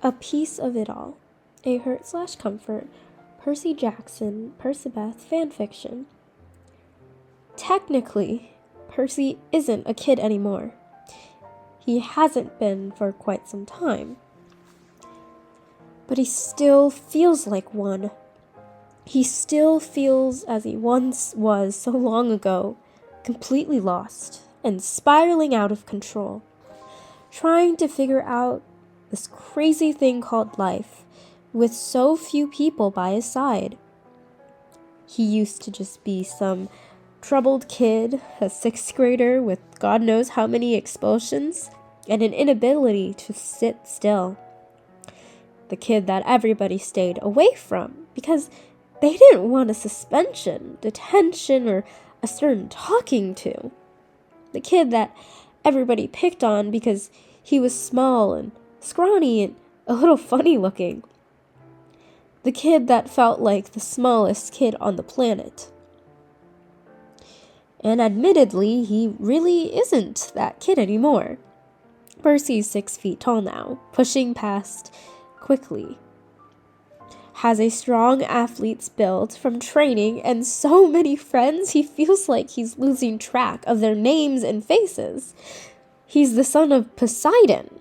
A Piece of It All. A Hurt/Comfort. Percy Jackson, Percabeth fanfiction. Technically, Percy isn't a kid anymore. He hasn't been for quite some time. But he still feels like one. He still feels as he once was so long ago, completely lost and spiraling out of control, trying to figure out this crazy thing called life with so few people by his side. He used to just be some troubled kid, a 6th grader with God knows how many expulsions and an inability to sit still. The kid that everybody stayed away from because they didn't want a suspension, detention, or a certain talking to. The kid that everybody picked on because he was small and scrawny and a little funny looking. The kid that felt like the smallest kid on the planet. And admittedly, he really isn't that kid anymore. Percy's 6 feet tall now, pushing past quickly. Has a strong athlete's build from training and so many friends he feels like he's losing track of their names and faces. He's the son of Poseidon,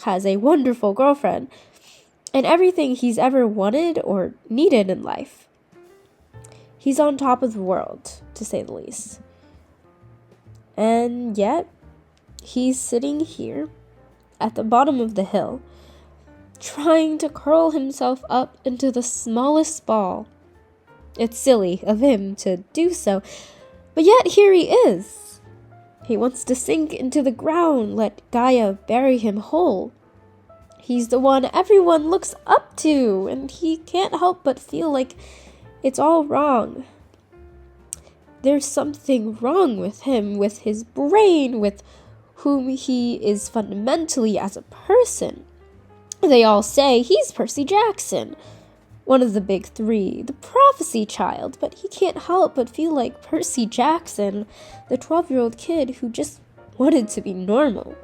has a wonderful girlfriend, and everything he's ever wanted or needed in life. He's on top of the world, to say the least. And yet, he's sitting here at the bottom of the hill, trying to curl himself up into the smallest ball. It's silly of him to do so, but yet here he is. He wants to sink into the ground, let Gaia bury him whole. He's the one everyone looks up to, and he can't help but feel like it's all wrong. There's something wrong with him, with his brain, with whom he is fundamentally as a person. They all say he's Percy Jackson, one of the big 3, the prophecy child, but he can't help but feel like Percy Jackson, the 12-year-old kid who just wanted to be normal.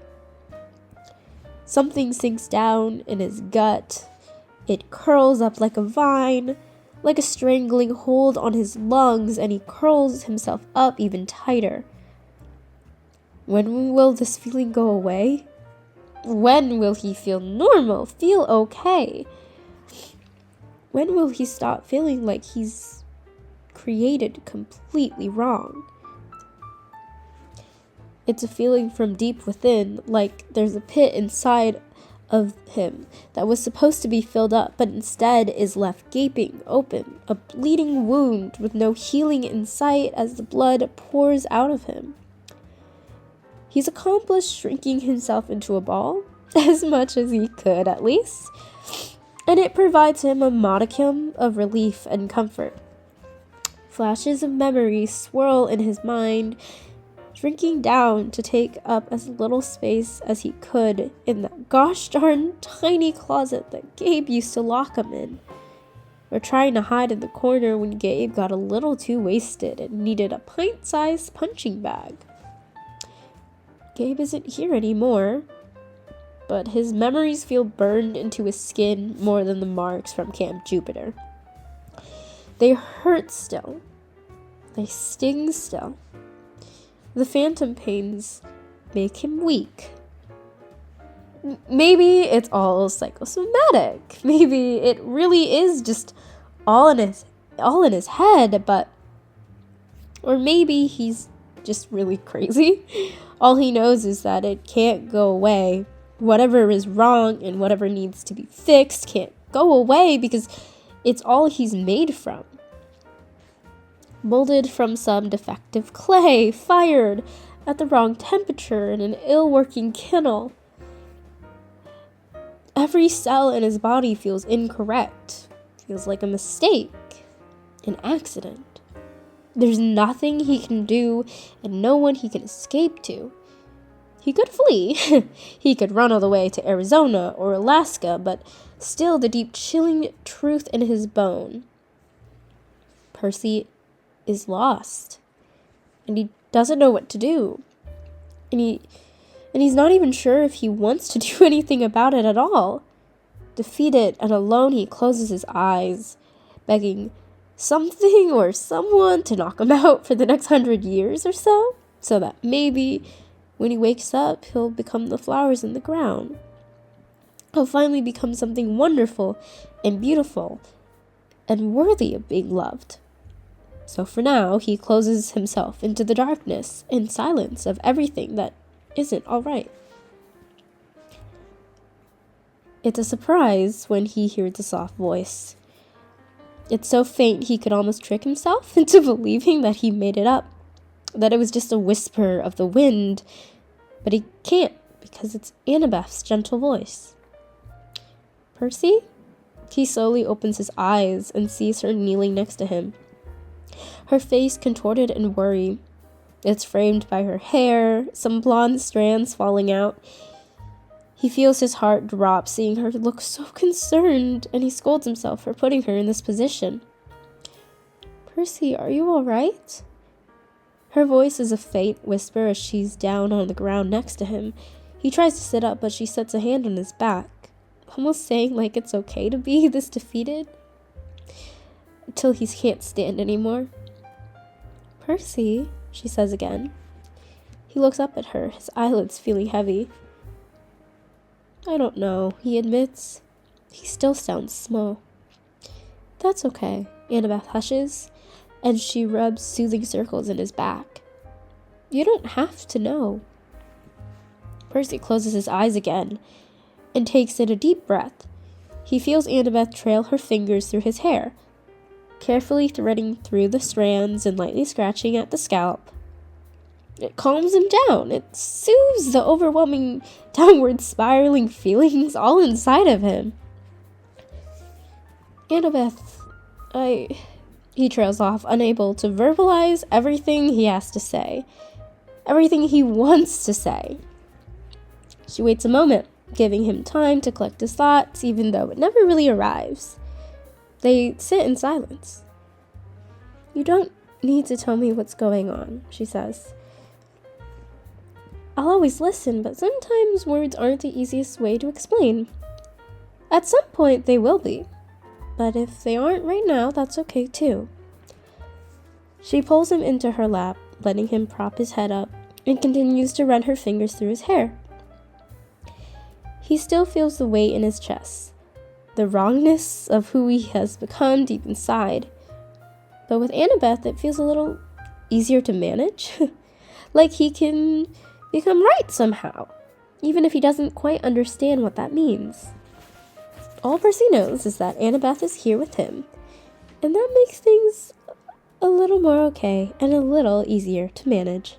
Something sinks down in his gut. It curls up like a vine, like a strangling hold on his lungs, and he curls himself up even tighter. When will this feeling go away? When will he feel normal, feel okay? When will he stop feeling like he's created completely wrong? It's a feeling from deep within, like there's a pit inside of him that was supposed to be filled up, but instead is left gaping open, a bleeding wound with no healing in sight as the blood pours out of him. He's accomplished shrinking himself into a ball, as much as he could at least, and it provides him a modicum of relief and comfort. Flashes of memory swirl in his mind, shrinking down to take up as little space as he could in that gosh darn tiny closet that Gabe used to lock him in, or trying to hide in the corner when Gabe got a little too wasted and needed a pint-sized punching bag. Gabe isn't here anymore, but his memories feel burned into his skin more than the marks from Camp Jupiter. They hurt still. They sting still. The phantom pains make him weak. Maybe it's all psychosomatic. Maybe it really is just all in his head, or maybe he's just really crazy. All he knows is that it can't go away. Whatever is wrong and whatever needs to be fixed can't go away because it's all he's made from. Molded from some defective clay, fired at the wrong temperature in an ill-working kennel. Every cell in his body feels incorrect, feels like a mistake, an accident. There's nothing he can do and no one he can escape to. He could flee. He could run all the way to Arizona or Alaska, but still the deep chilling truth in his bone. Percy is lost, and he doesn't know what to do. and he's not even sure if he wants to do anything about it at all. Defeated and alone, he closes his eyes, begging something or someone to knock him out for the next 100 years or so that maybe when he wakes up, he'll become the flowers in the ground. He'll finally become something wonderful and beautiful and worthy of being loved. So for now, he closes himself into the darkness and silence of everything that isn't all right. It's a surprise when he hears a soft voice. It's so faint he could almost trick himself into believing that he made it up, that it was just a whisper of the wind, but he can't because it's Annabeth's gentle voice. Percy? He slowly opens his eyes and sees her kneeling next to him. Her face contorted in worry. It's framed by her hair, some blonde strands falling out. He feels his heart drop seeing her look so concerned, and he scolds himself for putting her in this position. Percy, are you all right? Her voice is a faint whisper as she's down on the ground next to him. He tries to sit up, but she sets a hand on his back, almost saying like it's okay to be this defeated, until he can't stand anymore. Percy, she says again. He looks up at her, his eyelids feeling heavy. I don't know, he admits. He still sounds small. That's okay, Annabeth hushes, and she rubs soothing circles in his back. You don't have to know. Percy closes his eyes again and takes in a deep breath. He feels Annabeth trail her fingers through his hair, carefully threading through the strands and lightly scratching at the scalp. It calms him down. It soothes the overwhelming downward spiraling feelings all inside of him. Annabeth, he trails off, unable to verbalize everything he has to say, everything he wants to say. She waits a moment, giving him time to collect his thoughts, even though it never really arrives. They sit in silence. You don't need to tell me what's going on, she says. I'll always listen, but sometimes words aren't the easiest way to explain. At some point, they will be. But if they aren't right now, that's okay too. She pulls him into her lap, letting him prop his head up, and continues to run her fingers through his hair. He still feels the weight in his chest, the wrongness of who he has become deep inside. But with Annabeth, it feels a little easier to manage. Like he can become right somehow, even if he doesn't quite understand what that means. All Percy knows is that Annabeth is here with him, and that makes things a little more okay and a little easier to manage.